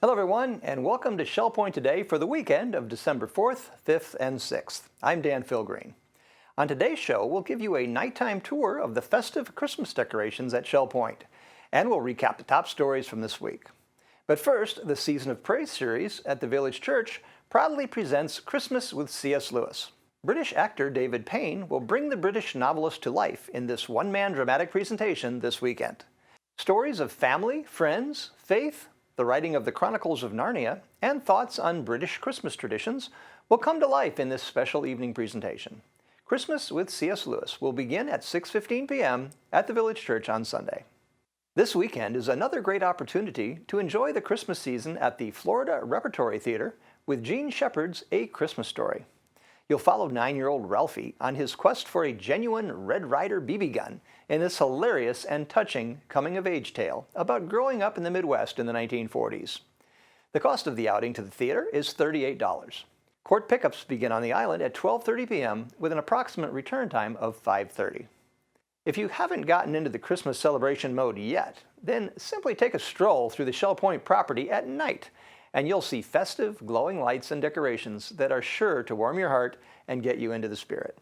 Hello everyone, and welcome to Shell Point Today for the weekend of December 4th, 5th, and 6th. I'm Dan Philgreen. On today's show, we'll give you a nighttime tour of the festive Christmas decorations at Shell Point, and we'll recap the top stories from this week. But first, the Season of Praise series at the Village Church proudly presents Christmas with C.S. Lewis. British actor David Payne will bring the British novelist to life in this one-man dramatic presentation this weekend. Stories of family, friends, faith, the writing of the Chronicles of Narnia, and thoughts on British Christmas traditions will come to life in this special evening presentation. Christmas with C.S. Lewis will begin at 6:15 p.m. at the Village Church on Sunday. This weekend is another great opportunity to enjoy the Christmas season at the Florida Repertory Theater with Gene Shepard's A Christmas Story. You'll follow 9-year-old Ralphie on his quest for a genuine Red Ryder BB gun in this hilarious and touching coming-of-age tale about growing up in the Midwest in the 1940s. The cost of the outing to the theater is $38. Court pickups begin on the island at 12:30 p.m. with an approximate return time of 5:30. If you haven't gotten into the Christmas celebration mode yet, then simply take a stroll through the Shell Point property at night, and you'll see festive, glowing lights and decorations that are sure to warm your heart and get you into the spirit.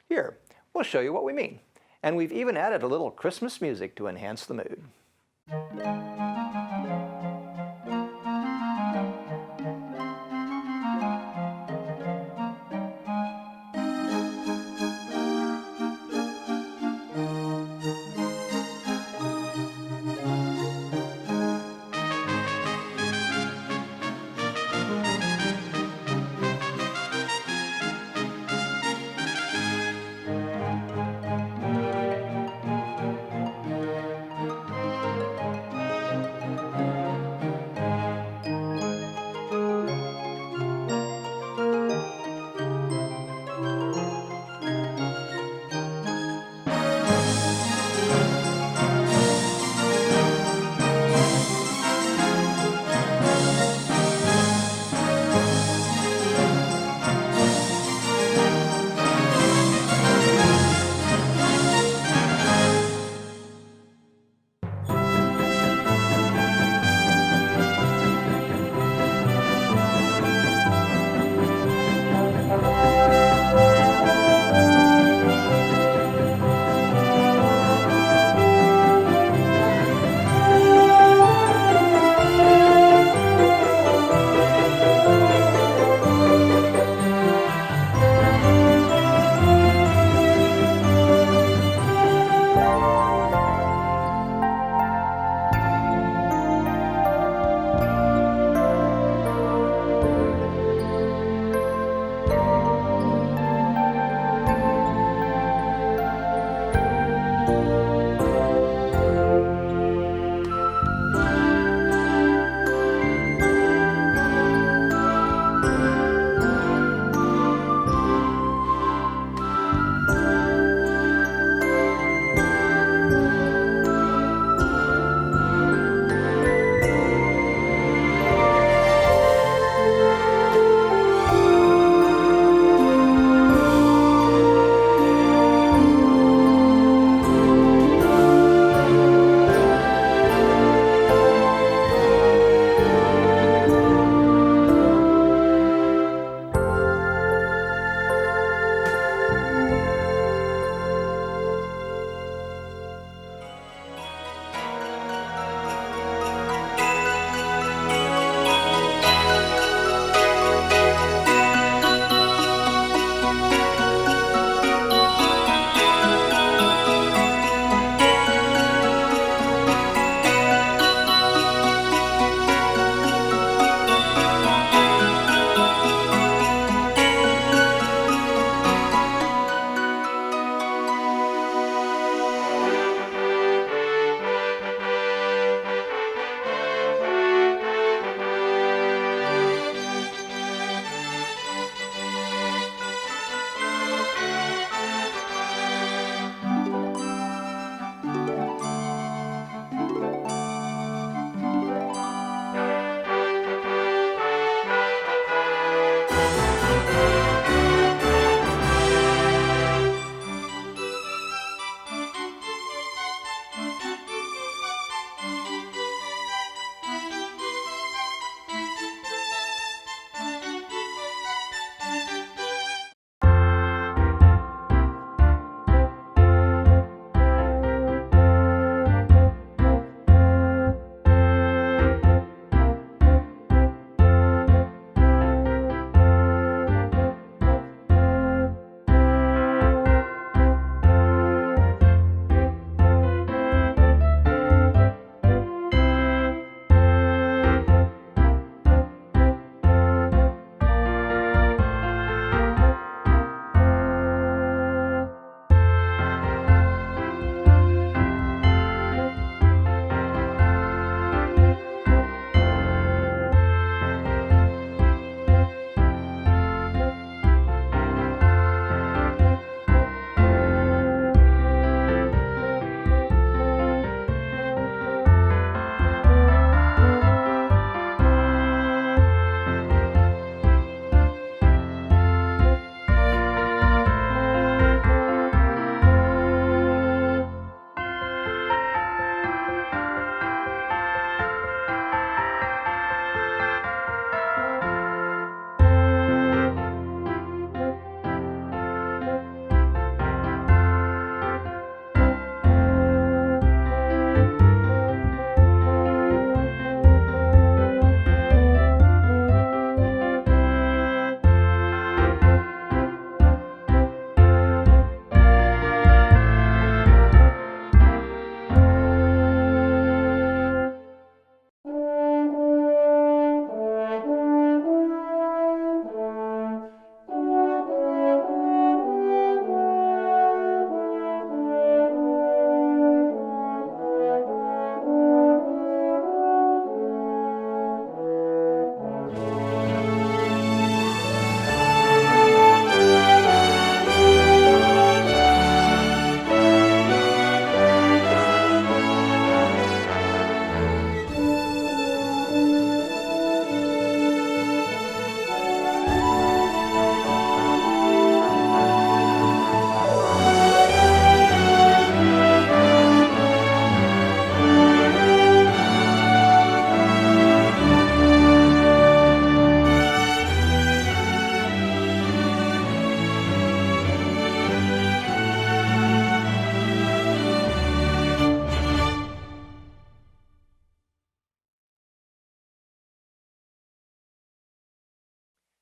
Here, we'll show you what we mean. And we've even added a little Christmas music to enhance the mood.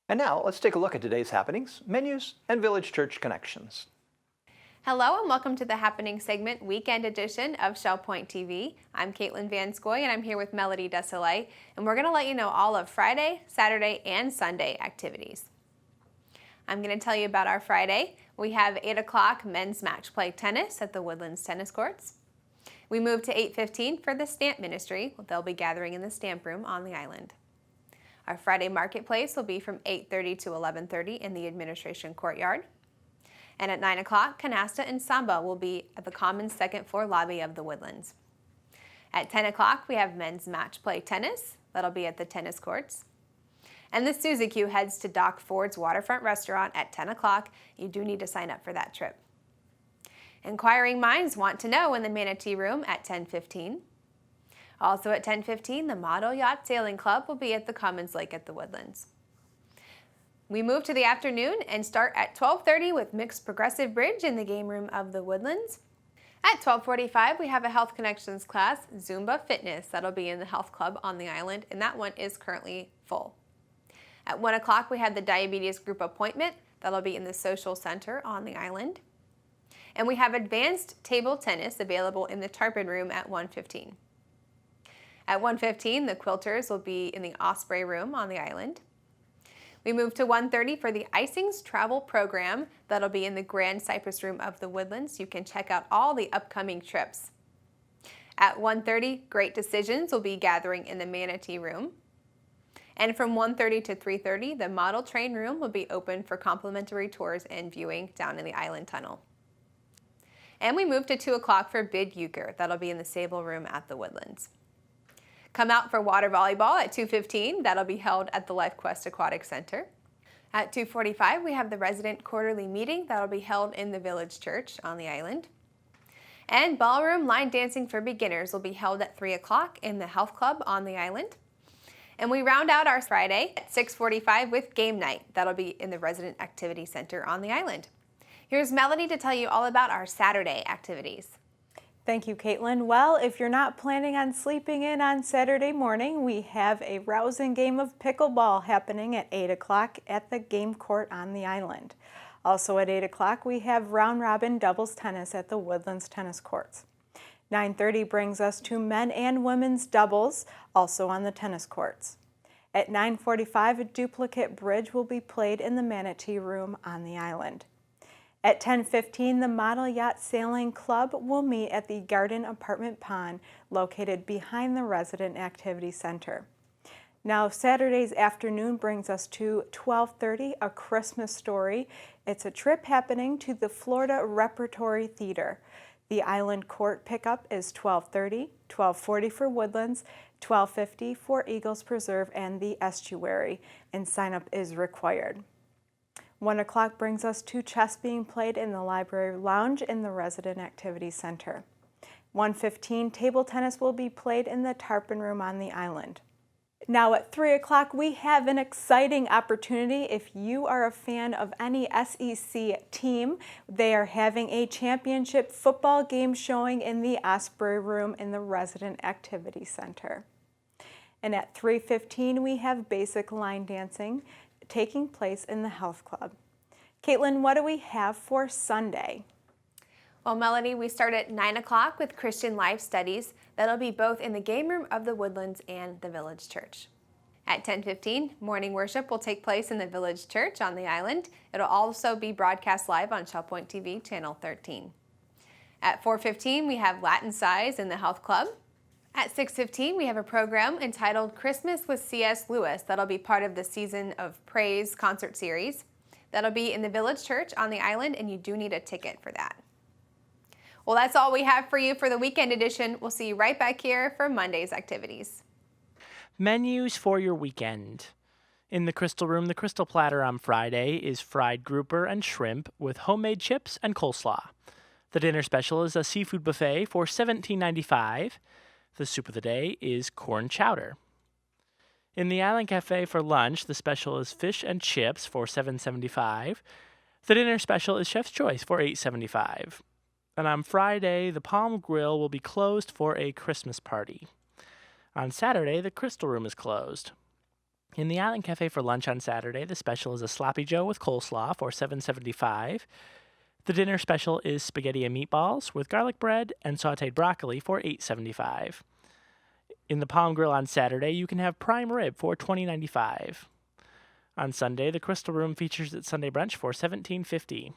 And now let's take a look at today's happenings, menus, and Village Church connections. Hello and welcome to the Happening segment weekend edition of Shell Point TV. I'm Caitlin Van Scoy and I'm here with Melody Desolay, and we're going to let you know all of Friday, Saturday, and Sunday activities. I'm going to tell you about our Friday. We have 8 o'clock men's match play tennis at the Woodlands tennis courts. We move to 8:15 for the stamp ministry. They'll be gathering in the stamp room on the island. Our Friday marketplace will be from 8:30 to 11:30 in the administration courtyard. And at 9 o'clock, canasta and samba will be at the common second floor lobby of the Woodlands. At 10 o'clock, we have men's match play tennis. That'll be at the tennis courts. And the Suzy Q heads to Dock Ford's Waterfront Restaurant at 10 o'clock. You do need to sign up for that trip. Inquiring minds want to know in the Manatee Room at 10:15. Also at 10:15, the Model Yacht Sailing Club will be at the Commons Lake at the Woodlands. We move to the afternoon and start at 12:30 with Mixed Progressive Bridge in the game room of the Woodlands. At 12:45, we have a Health Connections class, Zumba Fitness. That'll be in the Health Club on the island, and that one is currently full. At 1 o'clock, we have the Diabetes Group Appointment. That'll be in the Social Center on the island. And we have Advanced Table Tennis available in the Tarpon Room at 1:15. At 1:15, the Quilters will be in the Osprey Room on the island. We move to 1:30 for the Icings Travel Program. That'll be in the Grand Cypress Room of the Woodlands. You can check out all the upcoming trips. At 1:30, Great Decisions will be gathering in the Manatee Room. And from 1:30 to 3:30, the Model Train Room will be open for complimentary tours and viewing down in the Island Tunnel. And we move to 2 o'clock for Bid Euchre. That'll be in the Sable Room at the Woodlands. Come out for water volleyball at 2:15. That'll be held at the LifeQuest Aquatic Center. At 2:45, we have the resident quarterly meeting. That'll be held in the Village Church on the island. And ballroom line dancing for beginners will be held at 3 o'clock in the Health Club on the island. And we round out our Friday at 6:45 with game night. That'll be in the Resident Activity Center on the island. Here's Melody to tell you all about our Saturday activities. Thank you, Caitlin. Well, if you're not planning on sleeping in on Saturday morning, we have a rousing game of pickleball happening at 8 o'clock at the game court on the island. Also at 8 o'clock, we have round-robin doubles tennis at the Woodlands tennis courts. 9:30 brings us to men and women's doubles, also on the tennis courts. At 9:45, a duplicate bridge will be played in the Manatee Room on the island. At 10:15, the Model Yacht Sailing Club will meet at the Garden Apartment Pond located behind the Resident Activity Center. Now, Saturday's afternoon brings us to 12:30, A Christmas Story. It's a trip happening to the Florida Repertory Theater. The Island Court pickup is 12:30, 12:40 for Woodlands, 12:50 for Eagles Preserve and the Estuary, and sign-up is required. 1 o'clock brings us to chess being played in the Library Lounge in the Resident Activity Center. 1:15, table tennis will be played in the Tarpon Room on the island. Now at 3 o'clock, we have an exciting opportunity. If you are a fan of any SEC team, they are having a championship football game showing in the Osprey Room in the Resident Activity Center. And at 3:15, we have basic line dancing taking place in the Health Club. Caitlin, what do we have for Sunday? Well, Melody, we start at 9 o'clock with Christian Life Studies. That'll be both in the game room of the Woodlands and the Village Church. At 10:15, morning worship will take place in the Village Church on the island. It'll also be broadcast live on Shell Point TV, Channel 13. At 4:15, we have Latin Size in the Health Club. At 6:15, we have a program entitled Christmas with C.S. Lewis. That'll be part of the Season of Praise concert series. That'll be in the Village Church on the island, and you do need a ticket for that. Well, that's all we have for you for the weekend edition. We'll see you right back here for Monday's activities. Menus for your weekend. In the Crystal Room, the Crystal Platter on Friday is fried grouper and shrimp with homemade chips and coleslaw. The dinner special is a seafood buffet for $17.95. The soup of the day is corn chowder. In the Island Cafe for lunch, the special is fish and chips for $7.75. The dinner special is Chef's Choice for $8.75. And on Friday, the Palm Grill will be closed for a Christmas party. On Saturday, the Crystal Room is closed. In the Island Cafe for lunch on Saturday, the special is a Sloppy Joe with coleslaw for $7.75. The dinner special is spaghetti and meatballs with garlic bread and sautéed broccoli for $8.75. In the Palm Grill on Saturday, you can have prime rib for $20.95. On Sunday, the Crystal Room features its Sunday brunch for $17.50.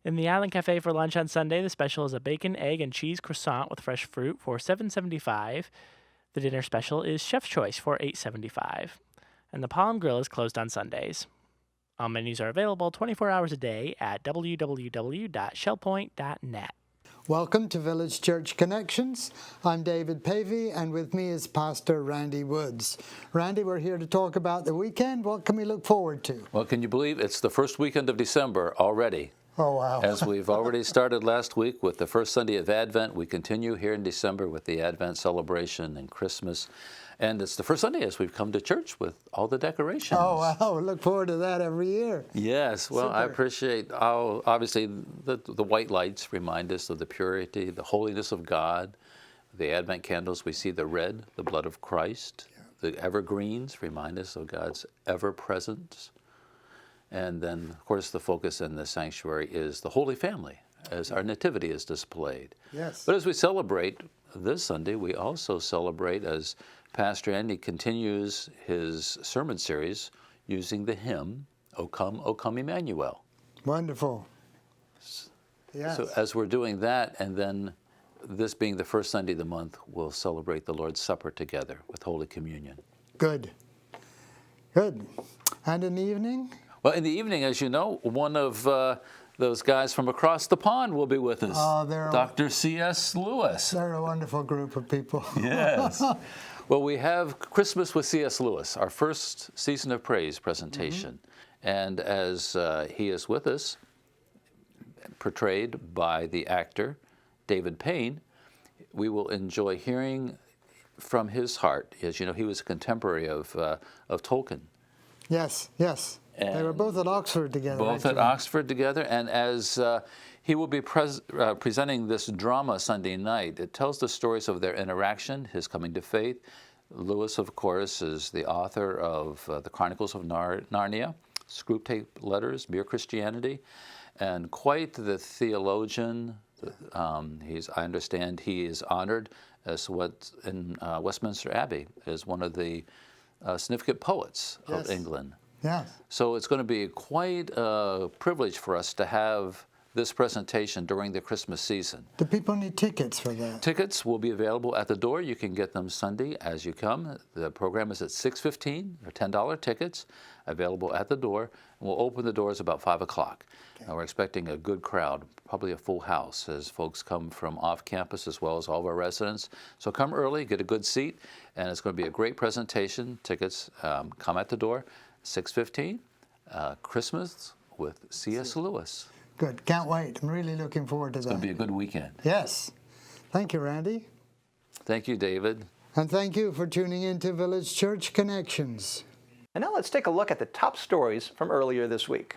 In the Island Cafe for lunch on Sunday, the special is a bacon, egg, and cheese croissant with fresh fruit for $7.75. The dinner special is Chef's Choice for $8.75. And the Palm Grill is closed on Sundays. All menus are available 24 hours a day at www.shellpoint.net. Welcome to Village Church Connections. I'm David Pavey, and with me is Pastor Randy Woods. Randy, we're here to talk about the weekend. What can we look forward to? Well, can you believe it's the first weekend of December already? Oh, wow. As we've already started last week with the first Sunday of Advent, we continue here in December with the Advent celebration and Christmas. And it's the first Sunday as we've come to church with all the decorations. Oh, wow. Look forward to that every year. Yes. Well, I appreciate how, obviously, the white lights remind us of the purity, the holiness of God. The Advent candles, we see the red, the blood of Christ. Yeah. The evergreens remind us of God's ever-presence. And then, of course, the focus in the sanctuary is the Holy Family, as our nativity is displayed. Yes. But as we celebrate this Sunday, we also celebrate as Pastor Andy continues his sermon series using the hymn, O Come, Emmanuel. Wonderful. Yes. So as we're doing that, and then this being the first Sunday of the month, we'll celebrate the Lord's Supper together with Holy Communion. Good. Good. And in the evening? Well, in the evening, as you know, one of those guys from across the pond will be with us. Oh, Dr. C.S. Lewis. They're a wonderful group of people. Yes. Well, we have Christmas with C.S. Lewis, our first Season of Praise presentation. Mm-hmm. And as he is with us, portrayed by the actor David Payne, we will enjoy hearing from his heart. As you know, he was a contemporary of Tolkien. Yes, yes. And they were both at Oxford together. Both at Oxford together, and as he will be presenting this drama Sunday night, it tells the stories of their interaction, his coming to faith. Lewis, of course, is the author of the Chronicles of Narnia, Screwtape Letters, Mere Christianity, and quite the theologian. I understand he is honored as what in Westminster Abbey is one of the significant poets of England. Yes. So it's going to be quite a privilege for us to have this presentation during the Christmas season. Do people need tickets for that? Tickets will be available at the door. You can get them Sunday as you come. The program is at 6:15. They're $10 tickets available at the door. And we'll open the doors about 5 o'clock. Okay. And we're expecting a good crowd, probably a full house, as folks come from off campus as well as all of our residents. So come early, get a good seat, and it's going to be a great presentation. Tickets come at the door. 6:15, Christmas with C.S. Lewis. Good. Can't wait. I'm really looking forward to that. It's going to be a good weekend. Yes. Thank you, Randy. Thank you, David. And thank you for tuning in to Village Church Connections. And now let's take a look at the top stories from earlier this week.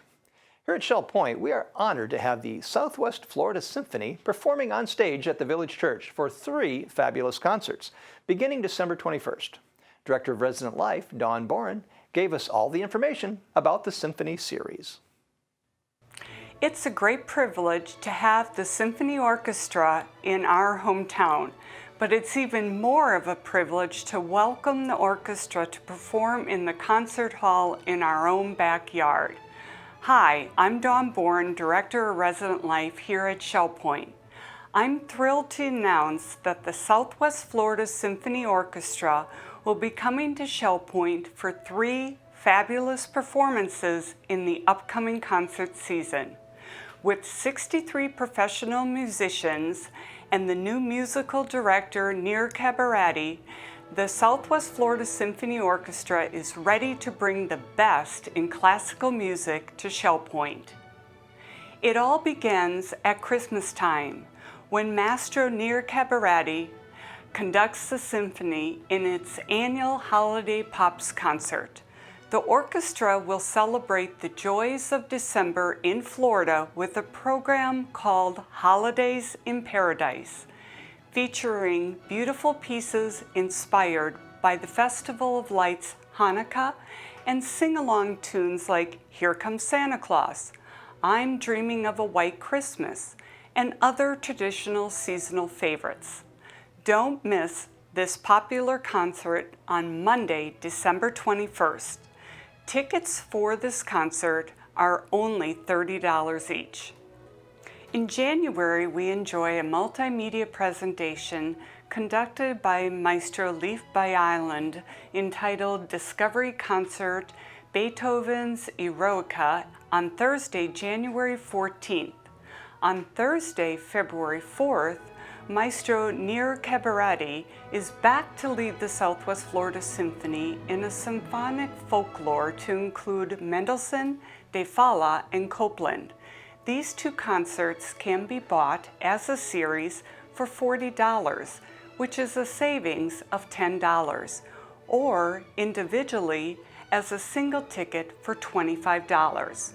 Here at Shell Point, we are honored to have the Southwest Florida Symphony performing on stage at the Village Church for 3 fabulous concerts, beginning December 21st. Director of Resident Life, Dawn Boren, gave us all the information about the Symphony series. It's a great privilege to have the Symphony Orchestra in our hometown, but it's even more of a privilege to welcome the orchestra to perform in the concert hall in our own backyard. Hi, I'm Dawn Bourne, Director of Resident Life here at Shell Point. I'm thrilled to announce that the Southwest Florida Symphony Orchestra will be coming to Shell Point for 3 fabulous performances in the upcoming concert season. With 63 professional musicians and the new musical director, Nir Cabarati, the Southwest Florida Symphony Orchestra is ready to bring the best in classical music to Shell Point. It all begins at Christmas time, when Maestro Nir Cabarati conducts the symphony in its annual Holiday Pops concert. The orchestra will celebrate the joys of December in Florida with a program called Holidays in Paradise, featuring beautiful pieces inspired by the Festival of Lights Hanukkah and sing-along tunes like Here Comes Santa Claus, I'm Dreaming of a White Christmas, and other traditional seasonal favorites. Don't miss this popular concert on Monday, December 21st. Tickets for this concert are only $30 each. In January, we enjoy a multimedia presentation conducted by Maestro Leif by Island entitled Discovery Concert Beethoven's Eroica on Thursday, January 14th. On Thursday, February 4th, Maestro Nir Cabaretti is back to lead the Southwest Florida Symphony in a symphonic folklore to include Mendelssohn, De Falla, and Copland. These two concerts can be bought as a series for $40, which is a savings of $10, or individually as a single ticket for $25.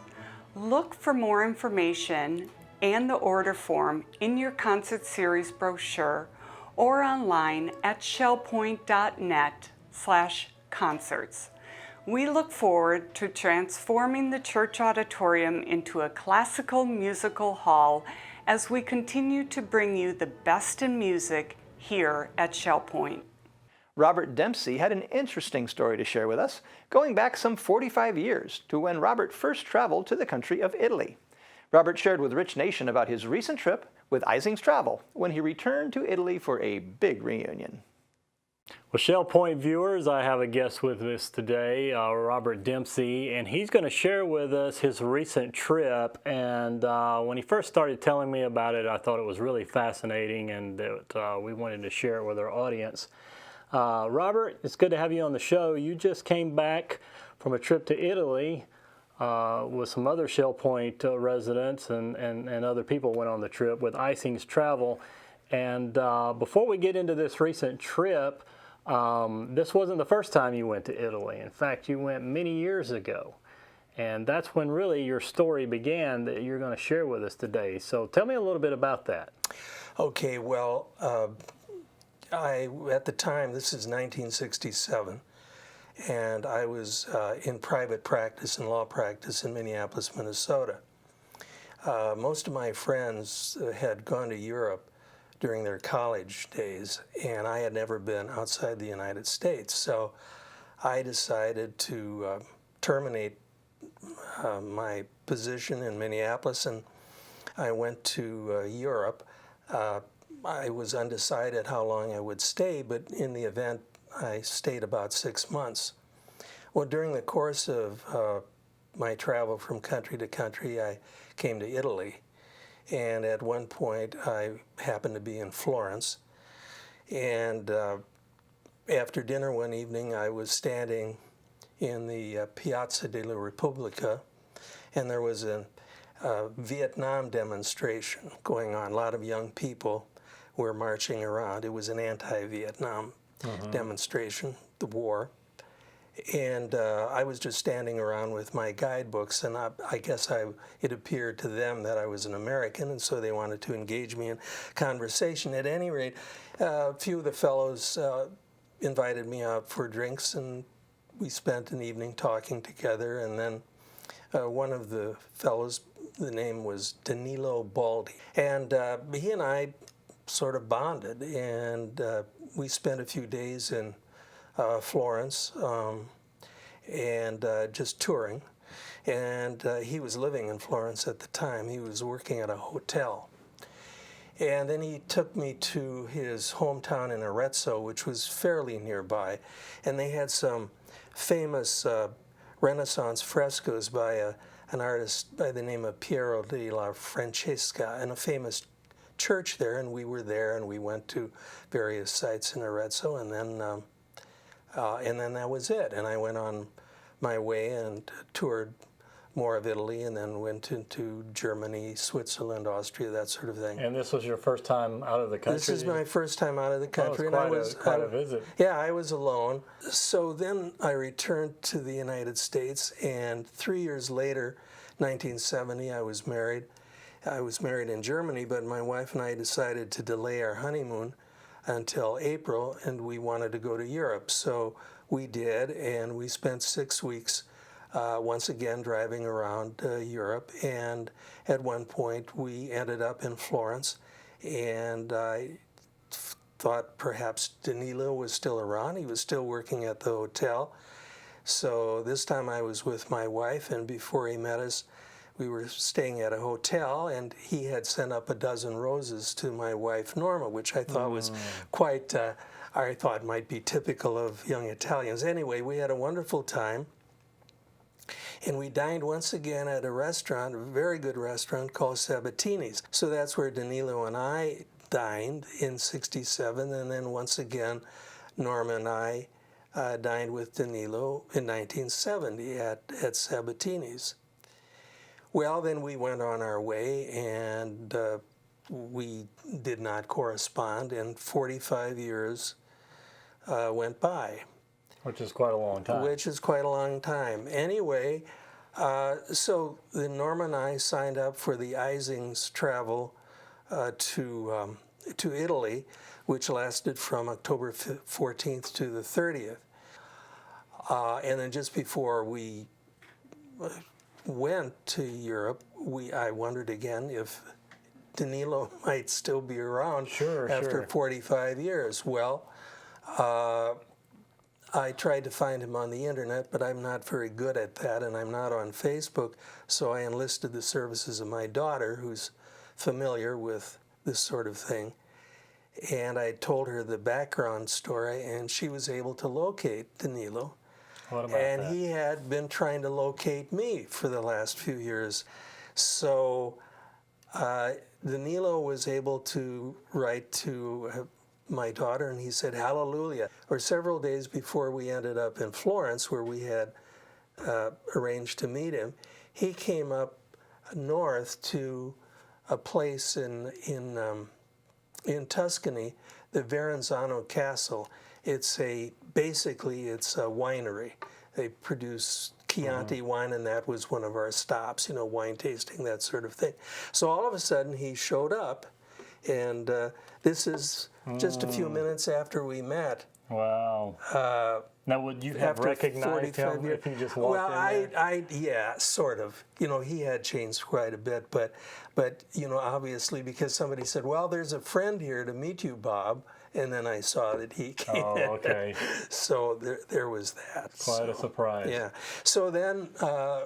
Look for more information and the order form in your concert series brochure or online at shellpoint.net/concerts. We look forward to transforming the church auditorium into a classical musical hall as we continue to bring you the best in music here at Shell Point. Robert Dempsey had an interesting story to share with us, going back some 45 years to when Robert first traveled to the country of Italy. Robert shared with Rich Nation about his recent trip with Ising's Travel when he returned to Italy for a big reunion. Well, Shell Point viewers, I have a guest with us today, Robert Dempsey, and he's going to share with us his recent trip. And when he first started telling me about it, I thought it was really fascinating and that we wanted to share it with our audience. Robert, it's good to have you on the show. You just came back from a trip to Italy with some other Shell Point residents and other people went on the trip with Ising's Travel. And before we get into this recent trip, this wasn't the first time you went to Italy. In fact, you went many years ago. And that's when really your story began that you're going to share with us today. So tell me a little bit about that. Okay, well, at the time, this is 1967, and I was in private practice and law practice in Minneapolis, Minnesota. Most of my friends had gone to Europe during their college days, and I had never been outside the United States. So I decided to terminate my position in Minneapolis, and I went to Europe. I was undecided how long I would stay, but in the event, I stayed about 6 months. Well, during the course of my travel from country to country, I came to Italy. And at one point, I happened to be in Florence. And after dinner one evening, I was standing in the Piazza della Repubblica, and there was a Vietnam demonstration going on. A lot of young people were marching around. It was an anti-Vietnam demonstration, the war. And I was just standing around with my guidebooks, and I guess it appeared to them that I was an American, and so they wanted to engage me in conversation. At any rate, a few of the fellows invited me out for drinks, and we spent an evening talking together. And then one of the fellows, the name was Danilo Baldi, and he and I sort of bonded, and we spent a few days in Florence and just touring. And he was living in Florence at the time. He was working at a hotel. And then he took me to his hometown in Arezzo, which was fairly nearby. And they had some famous Renaissance frescoes by an artist by the name of Piero della Francesca, and a famous church there. And we were there, and we went to various sites in Arezzo, and then that was it. And I went on my way and toured more of Italy, and then went into Germany, Switzerland, Austria, that sort of thing. And this was your first time out of the country? This is my first time out of the country. That was quite a visit. Yeah, I was alone. So then I returned to the United States, and 3 years later, 1970, I was married. I was married in Germany, but my wife and I decided to delay our honeymoon until April, and we wanted to go to Europe. So we did, and we spent 6 weeks once again driving around Europe. And at one point we ended up in Florence, and I thought perhaps Danilo was still around. He was still working at the hotel. So this time I was with my wife, and before he met us, we were staying at a hotel, and he had sent up a dozen roses to my wife Norma, which I thought was quite, I thought might be typical of young Italians. Anyway, we had a wonderful time, and we dined once again at a restaurant, a very good restaurant called Sabatini's. So that's where Danilo and I dined in '67, and then once again, Norma and I dined with Danilo in 1970 at Sabatini's. Well, then we went on our way, and we did not correspond, and 45 years went by. Which is quite a long time. Which is quite a long time. Anyway, so then Norma and I signed up for the Isings travel to Italy, which lasted from October 14th to the 30th. And then just before we went to Europe, I wondered again if Danilo might still be around after 45 years. Well, I tried to find him on the internet, but I'm not very good at that, and I'm not on Facebook, so I enlisted the services of my daughter, who's familiar with this sort of thing. And I told her the background story, and she was able to locate Danilo. What about and that? He had been trying to locate me for the last few years. So Danilo was able to write to my daughter, and he said, "Hallelujah." Or several days before we ended up in Florence, where we had arranged to meet him, he came up north to a place in Tuscany, the Verenzano Castle. Basically it's a winery. They produce Chianti wine, and that was one of our stops, wine tasting, that sort of thing. So all of a sudden he showed up, and this is just a few minutes after we met. Wow. Now, would you have recognized him if he just walked in there? Yeah, sort of. He had changed quite a bit, but obviously because somebody said, "Well, there's a friend here to meet you, Bob," and then I saw that he came. Oh, okay. So there was that. Quite a surprise. Yeah. So then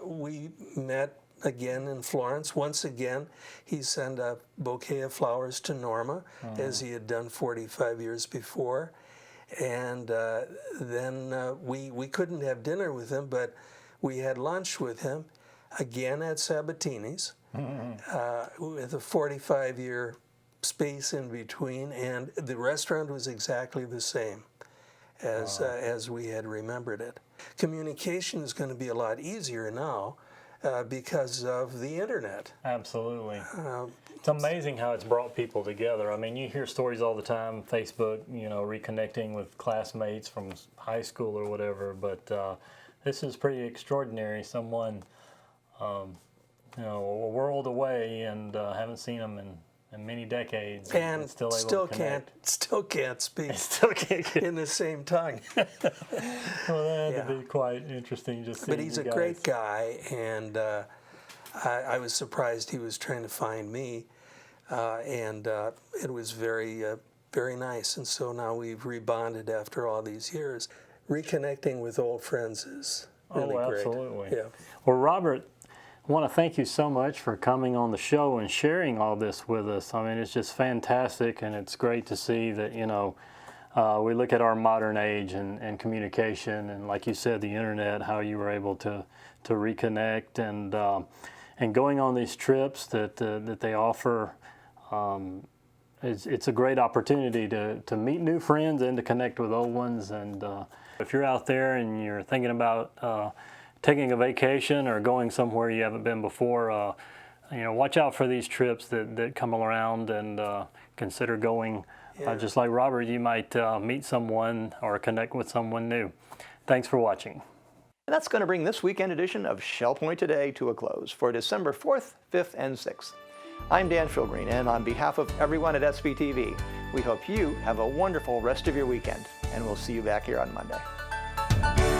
we met again in Florence. Once again, he sent a bouquet of flowers to Norma, as he had done 45 years before. And then we couldn't have dinner with him, but we had lunch with him, again at Sabatini's, with a 45-year space in between, and the restaurant was exactly the same as we had remembered it. Communication is going to be a lot easier now because of the internet. Absolutely. It's amazing how it's brought people together. I mean, you hear stories all the time, Facebook, reconnecting with classmates from high school or whatever, but this is pretty extraordinary. Someone, a world away, and haven't seen them in many decades, and still able to connect. Still can't speak in the same tongue. Well, that had to be quite interesting. But he's a great guy, and I was surprised he was trying to find me, and it was very, very nice. And so now we've rebonded after all these years. Reconnecting with old friends is really great. Absolutely. Yeah. Well, Robert, I want to thank you so much for coming on the show and sharing all this with us. I mean, it's just fantastic, and it's great to see that, we look at our modern age and communication, and like you said, the internet, how you were able to reconnect, and going on these trips that they offer. It's a great opportunity to meet new friends and to connect with old ones. And if you're out there and you're thinking about taking a vacation or going somewhere you haven't been before, watch out for these trips that come around, and consider going. Just like Robert, you might meet someone or connect with someone new. Thanks for watching. And that's going to bring this weekend edition of Shell Point Today to a close for December 4th, 5th, and 6th. I'm Dan Filgreen, and on behalf of everyone at SBTV, we hope you have a wonderful rest of your weekend, and we'll see you back here on Monday.